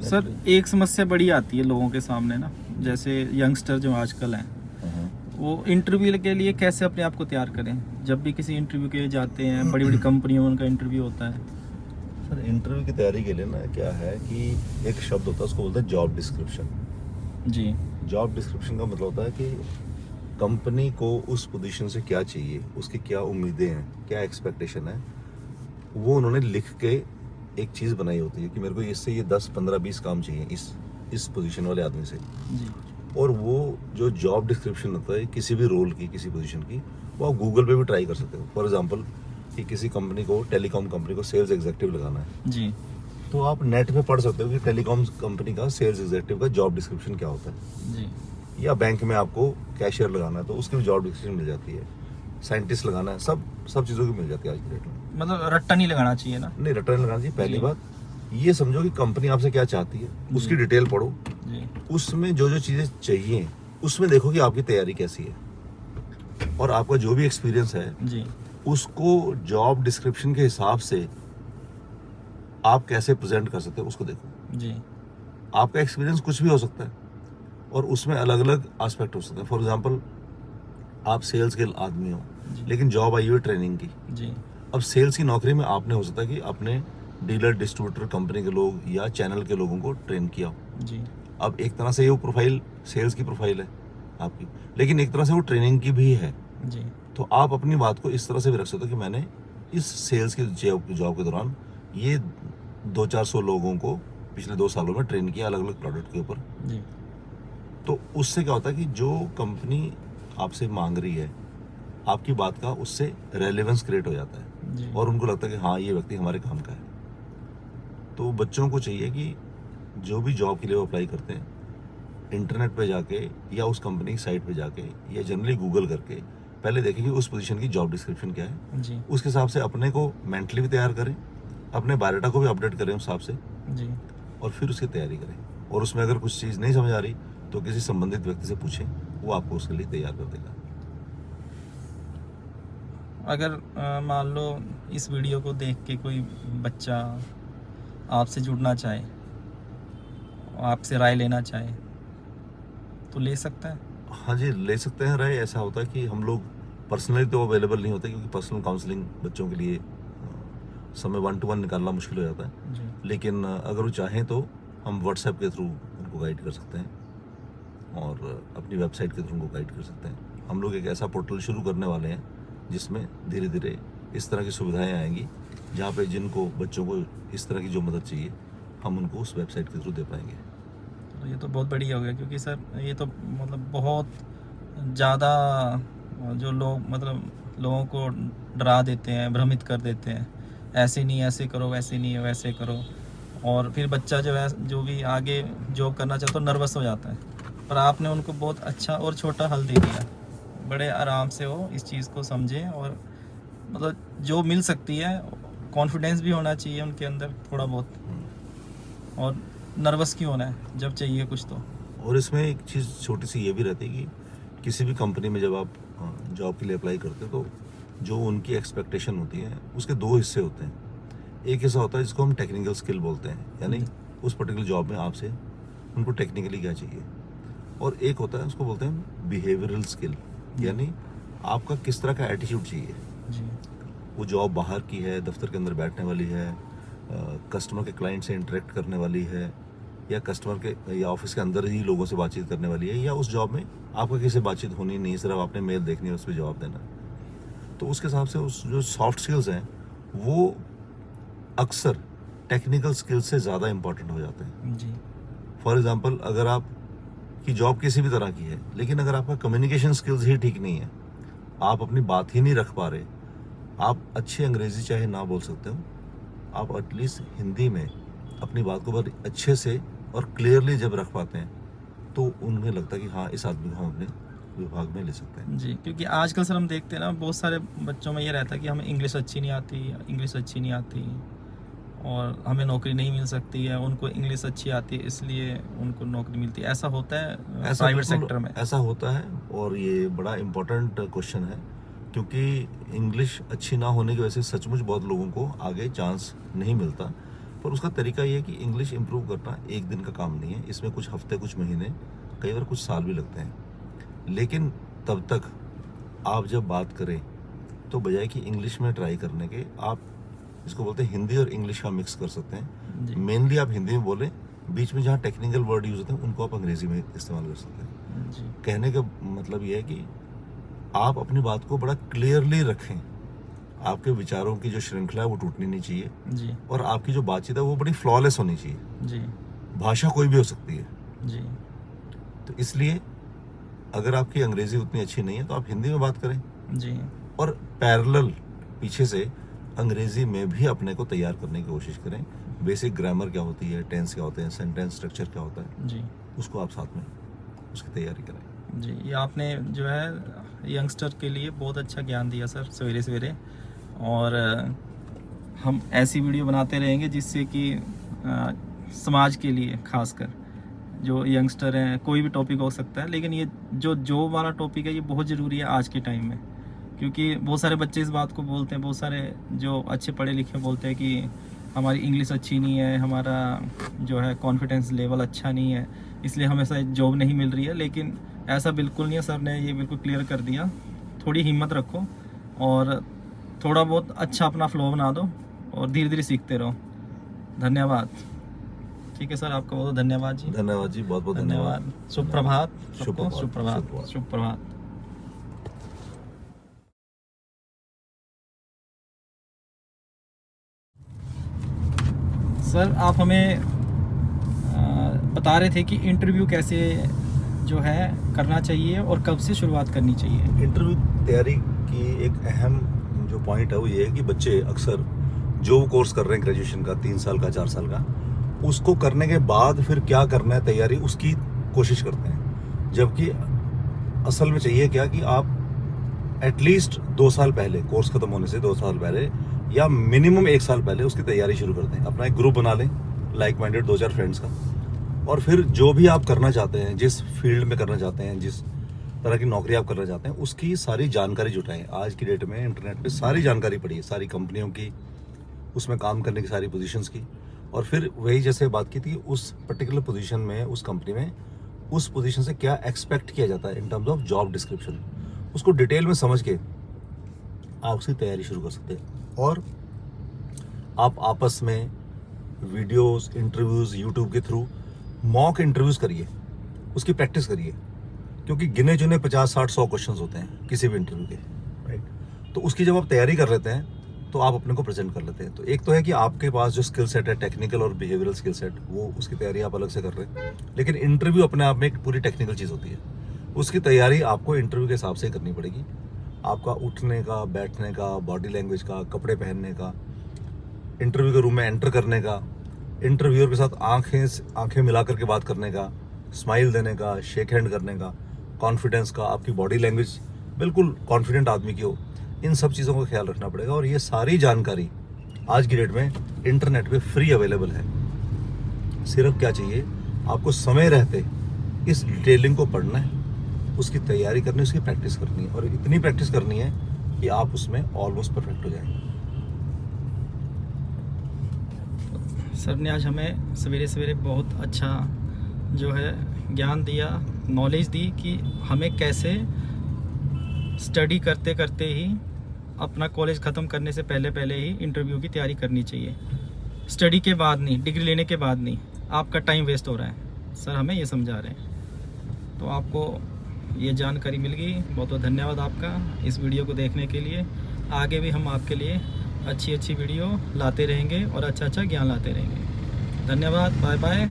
Sir एक समस्या बड़ी आती है लोगों के सामने ना, जैसे यंगस्टर जो आजकल हैं, वो इंटरव्यू के लिए कैसे अपने आप को तैयार करें। जब भी किसी इंटरव्यू के लिए जाते हैं, बड़ी बड़ी कंपनियों में उनका इंटरव्यू होता है। सर इंटरव्यू की तैयारी के लिए ना क्या है कि एक शब्द होता है, उसको बोलते हैं जॉब डिस्क्रिप्शन। जी जॉब डिस्क्रिप्शन का मतलब होता है कि कंपनी को उस पोजीशन से क्या चाहिए, उसकी क्या उम्मीदें हैं, क्या एक्सपेक्टेशन है, वो उन्होंने लिख के एक चीज़ बनाई होती है कि मेरे को इससे ये 10 15 20 काम चाहिए इस पोजीशन वाले आदमी से। जी और वो जो जॉब डिस्क्रिप्शन होता है किसी भी रोल की, किसी पोजीशन की, वो आप गूगल पे भी ट्राई कर सकते हो। फॉर एग्जांपल कि किसी कंपनी को, टेलीकॉम कंपनी को सेल्स एग्जीक्यूटिव लगाना है, जी तो आप नेट पे पढ़ सकते हो कि टेलीकॉम कंपनी का सेल्स एग्जीक्यूटिव का जॉब डिस्क्रिप्शन क्या होता है। जी या बैंक में आपको कैशियर लगाना है तो उसकी भी जॉब डिस्क्रिप्शन मिल जाती है। साइंटिस्ट लगाना है, सब चीज़ों की मिल जाती है आज की डेट में। मतलब रट्टा नहीं लगाना चाहिए ना। नहीं, रिटर्न लगाना चाहिए। पहली जी। बात ये समझो कि कंपनी आपसे क्या चाहती है, उसकी जी। डिटेल पढ़ो, जी उसमें जो जो चीज़ें चाहिए उसमें देखो कि आपकी तैयारी कैसी है, और आपका जो भी एक्सपीरियंस है जी उसको जॉब डिस्क्रिप्शन के हिसाब से आप कैसे प्रेजेंट कर सकते हो उसको देखो। जी आपका एक्सपीरियंस कुछ भी हो सकता है और उसमें अलग अलग एस्पेक्ट हो सकते हैं। फॉर एग्जांपल आप सेल्स के आदमी हो, जी लेकिन जॉब आई हुई है ट्रेनिंग की। जी अब सेल्स की नौकरी में आपने हो सकता है कि अपने डीलर, डिस्ट्रीब्यूटर, कंपनी के लोग या चैनल के लोगों को ट्रेन किया हो। जी अब एक तरह से ये वो प्रोफाइल सेल्स की प्रोफाइल है आपकी, लेकिन एक तरह से वो ट्रेनिंग की भी है। जी तो आप अपनी बात को इस तरह से भी रख सकते हो कि मैंने इस सेल्स की जॉब के दौरान ये 200-400 लोगों को पिछले 2 सालों में ट्रेन किया अलग अलग प्रोडक्ट के ऊपर। जी तो उससे क्या होता है कि जो कंपनी आपसे मांग रही है, आपकी बात का उससे रेलेवेंस क्रिएट हो जाता है जी और उनको लगता है कि हाँ ये व्यक्ति हमारे काम का है। तो बच्चों को चाहिए कि जो भी जॉब के लिए वो अप्लाई करते हैं, इंटरनेट पे जाके या उस कंपनी की साइट पे जाके या जनरली गूगल करके पहले देखें कि उस पोजीशन की जॉब डिस्क्रिप्शन क्या है। जी उसके हिसाब से अपने को मेंटली भी तैयार करें, अपने बायोडाटा को भी अपडेट करें उस हिसाब से, जी और फिर उसकी तैयारी करें। और उसमें अगर कुछ चीज़ नहीं समझ आ रही तो किसी संबंधित व्यक्ति से पूछें, वो आपको उसके लिए तैयार कर देगा। अगर मान लो इस वीडियो को देख के कोई बच्चा आपसे जुड़ना चाहे, आपसे राय लेना चाहे, तो ले सकता है। हाँ जी, ले सकते हैं राय। ऐसा होता है कि हम लोग पर्सनली तो अवेलेबल नहीं होते क्योंकि पर्सनल काउंसलिंग बच्चों के लिए समय 1 to 1 निकालना मुश्किल हो जाता है। जी लेकिन अगर वो चाहें तो हम व्हाट्सएप के थ्रू उनको गाइड कर सकते हैं और अपनी वेबसाइट के थ्रू उनको गाइड कर सकते हैं। हम लोग एक ऐसा पोर्टल शुरू करने वाले हैं जिसमें धीरे धीरे इस तरह की सुविधाएं आएंगी जहाँ पे जिनको बच्चों को इस तरह की जो मदद चाहिए हम उनको उस वेबसाइट के थ्रू दे पाएंगे। तो ये तो बहुत बढ़िया हो गया, क्योंकि सर ये तो मतलब बहुत ज़्यादा जो लोग मतलब लोगों को डरा देते हैं, भ्रमित कर देते हैं, ऐसे नहीं ऐसे करो, वैसे नहीं वैसे करो, और फिर बच्चा जो है जो भी आगे जॉब करना चाहता है तो नर्वस हो जाता है। पर आपने उनको बहुत अच्छा और छोटा हल दे दिया, बड़े आराम से वो इस चीज़ को समझें, और मतलब जो मिल सकती है, कॉन्फिडेंस भी होना चाहिए उनके अंदर थोड़ा बहुत, और नर्वस क्यों होना है जब चाहिए कुछ तो। और इसमें एक चीज़ छोटी सी ये भी रहती है कि किसी भी कंपनी में जब आप जॉब के लिए अप्लाई करते हो तो जो उनकी एक्सपेक्टेशन होती है उसके 2 हिस्से होते हैं। एक हिस्सा होता है जिसको हम टेक्निकल स्किल बोलते हैं, यानी उस पर्टिकुलर जॉब में आपसे उनको टेक्निकली क्या चाहिए, और एक होता है उसको बोलते हैं बिहेवियरल स्किल, यानी आपका किस तरह का एटीट्यूड चाहिए। जी वो जॉब बाहर की है, दफ्तर के अंदर बैठने वाली है, कस्टमर के क्लाइंट से इंटरेक्ट करने वाली है, या कस्टमर के या ऑफिस के अंदर ही लोगों से बातचीत करने वाली है, या उस जॉब में आपका किसी से बातचीत होनी नहीं, सिर्फ आपने मेल देखनी है, उस पर जवाब देना है। तो उसके हिसाब से उस जो सॉफ्ट स्किल्स हैं वो अक्सर टेक्निकल स्किल्स से ज़्यादा इंपॉर्टेंट हो जाते हैं। जी फॉर एग्जांपल अगर आप की जॉब किसी भी तरह की है, लेकिन अगर आपका कम्युनिकेशन स्किल्स ही ठीक नहीं है, आप अपनी बात ही नहीं रख पा रहे, आप अच्छी अंग्रेज़ी चाहे ना बोल सकते हो, आप एटलीस्ट हिंदी में अपनी बात को बहुत अच्छे से और क्लियरली जब रख पाते हैं तो उन्हें लगता है कि हाँ इस आदमी को हम अपने विभाग में ले सकते हैं। जी, क्योंकि आजकल सर हम देखते हैं ना, बहुत सारे बच्चों में ये रहता है कि हमें इंग्लिश अच्छी नहीं आती, इंग्लिश अच्छी नहीं आती, और हमें नौकरी नहीं मिल सकती है। उनको इंग्लिश अच्छी आती है इसलिए उनको नौकरी मिलती है। ऐसा होता है प्राइवेट सेक्टर में? ऐसा होता है, और ये बड़ा इम्पोर्टेंट क्वेश्चन है क्योंकि इंग्लिश अच्छी ना होने की वजह से सचमुच बहुत लोगों को आगे चांस नहीं मिलता। पर उसका तरीका ये है कि इंग्लिश इंप्रूव करना एक दिन का काम नहीं है, इसमें कुछ हफ्ते, कुछ महीने, कई बार कुछ साल भी लगते हैं। लेकिन तब तक आप जब बात करें तो बजाय कि इंग्लिश में ट्राई करने के, आप इसको बोलते हैं हिंदी और इंग्लिश का मिक्स कर सकते जी। हैं। मेनली आप हिंदी में बोलें, बीच में जहाँ टेक्निकल वर्ड यूज होते हैं उनको आप अंग्रेजी में इस्तेमाल कर सकते हैं। जी। कहने का मतलब ये है कि आप अपनी बात को बड़ा क्लियरली रखें, आपके विचारों की जो श्रृंखला है वो टूटनी नहीं चाहिए, जी। और आपकी जो बातचीत है वो बड़ी फ्लॉलेस होनी चाहिए। जी। भाषा कोई भी हो सकती है, जी। तो इसलिए अगर आपकी अंग्रेजी उतनी अच्छी नहीं है तो आप हिंदी में बात करें, जी। और पैरेलल पीछे से अंग्रेजी में भी अपने को तैयार करने की कोशिश करें। बेसिक ग्रामर क्या होती है, टेंस क्या होते हैं, सेंटेंस स्ट्रक्चर क्या होता है, जी। उसको आप साथ में उसकी तैयारी करें। जी, ये आपने जो है यंगस्टर के लिए बहुत अच्छा ज्ञान दिया सर सवेरे सवेरे, और हम ऐसी वीडियो बनाते रहेंगे जिससे कि समाज के लिए खासकर जो यंगस्टर हैं, कोई भी टॉपिक हो सकता है, लेकिन ये जो जॉब वाला टॉपिक है ये बहुत ज़रूरी है आज के टाइम में, क्योंकि बहुत सारे बच्चे इस बात को बोलते हैं, बहुत सारे जो अच्छे पढ़े लिखे बोलते हैं कि हमारी इंग्लिश अच्छी नहीं है, हमारा जो है कॉन्फिडेंस लेवल अच्छा नहीं है, इसलिए हमें ऐसा जॉब नहीं मिल रही है। लेकिन ऐसा बिल्कुल नहीं है, सर ने ये बिल्कुल क्लियर कर दिया। थोड़ी हिम्मत रखो और थोड़ा बहुत अच्छा अपना फ्लो बना दो और धीरे धीरे सीखते रहो। धन्यवाद। ठीक है सर, आपका बहुत धन्यवाद जी। धन्यवाद जी, बहुत बहुत धन्यवाद। शुभ प्रभात सबको, शुभ प्रभात, शुभ प्रभात, शुभ प्रभात। शुभ प्रभात। सर आप हमें बता रहे थे कि इंटरव्यू कैसे जो है करना चाहिए और कब से शुरुआत करनी चाहिए। इंटरव्यू तैयारी की एक अहम जो पॉइंट है वो ये है कि बच्चे अक्सर जो कोर्स कर रहे हैं ग्रेजुएशन का 3 साल का 4 साल का, उसको करने के बाद फिर क्या करना है तैयारी उसकी कोशिश करते हैं, जबकि असल में चाहिए क्या कि आप एटलीस्ट 2 साल पहले, कोर्स खत्म होने से 2 साल पहले या मिनिमम 1 साल पहले उसकी तैयारी शुरू कर दें। अपना एक ग्रुप बना लें लाइक माइंडेड 2-4 फ्रेंड्स का, और फिर जो भी आप करना चाहते हैं, जिस फील्ड में करना चाहते हैं, जिस तरह की नौकरी आप करना चाहते हैं, उसकी सारी जानकारी जुटाएं। आज की डेट में इंटरनेट पे सारी जानकारी पड़ी है, सारी कंपनियों की, उसमें काम करने की सारी पोजीशंस की, और फिर वही जैसे बात की थी उस पर्टिकुलर पोजीशन में, उस कंपनी में, उस पोजीशन से क्या एक्सपेक्ट किया जाता है in terms of job description, उसको डिटेल में समझ के आप उसकी तैयारी शुरू कर सकते हैं। और आप आपस में वीडियोस, इंटरव्यूज़ यूट्यूब के थ्रू मॉक इंटरव्यूज़ करिए, उसकी प्रैक्टिस करिए, क्योंकि गिने चुने 50, 60, 100 क्वेश्चंस होते हैं किसी भी इंटरव्यू के, राइट। तो उसकी जब आप तैयारी कर लेते हैं तो आप अपने को प्रेजेंट कर लेते हैं। तो एक तो है कि आपके पास जो स्किल सेट है, टेक्निकल और बिहेवियरल स्किल सेट, वो उसकी तैयारी आप अलग से कर रहे हैं, लेकिन इंटरव्यू अपने आप में एक पूरी टेक्निकल चीज़ होती है, उसकी तैयारी आपको इंटरव्यू के हिसाब से करनी पड़ेगी। आपका उठने का, बैठने का, बॉडी लैंग्वेज का, कपड़े पहनने का, इंटरव्यू के रूम में एंटर करने का, इंटरव्यूअर के साथ आंखें मिला करके बात करने का, स्माइल देने का, शेक हैंड करने का, कॉन्फिडेंस का, आपकी बॉडी लैंग्वेज बिल्कुल कॉन्फिडेंट आदमी की हो, इन सब चीज़ों का ख्याल रखना पड़ेगा। और ये सारी जानकारी आज की डेट में इंटरनेट पे फ्री अवेलेबल है। सिर्फ क्या चाहिए, आपको समय रहते इस डिटेलिंग को पढ़ना है, उसकी तैयारी करनी है, उसकी प्रैक्टिस करनी है, और इतनी प्रैक्टिस करनी है कि आप उसमें ऑलमोस्ट परफेक्ट हो जाएंगे। सर ने आज हमें सवेरे सवेरे बहुत अच्छा जो है ज्ञान दिया, नॉलेज दी कि हमें कैसे स्टडी करते करते ही, अपना कॉलेज ख़त्म करने से पहले पहले ही इंटरव्यू की तैयारी करनी चाहिए। स्टडी के बाद नहीं, डिग्री लेने के बाद नहीं, आपका टाइम वेस्ट हो रहा है। सर हमें ये समझा रहे हैं। तो आपको ये जानकारी मिल गई, बहुत बहुत धन्यवाद आपका इस वीडियो को देखने के लिए। आगे भी हम आपके लिए अच्छी अच्छी वीडियो लाते रहेंगे और अच्छा अच्छा ज्ञान लाते रहेंगे। धन्यवाद, बाय बाय।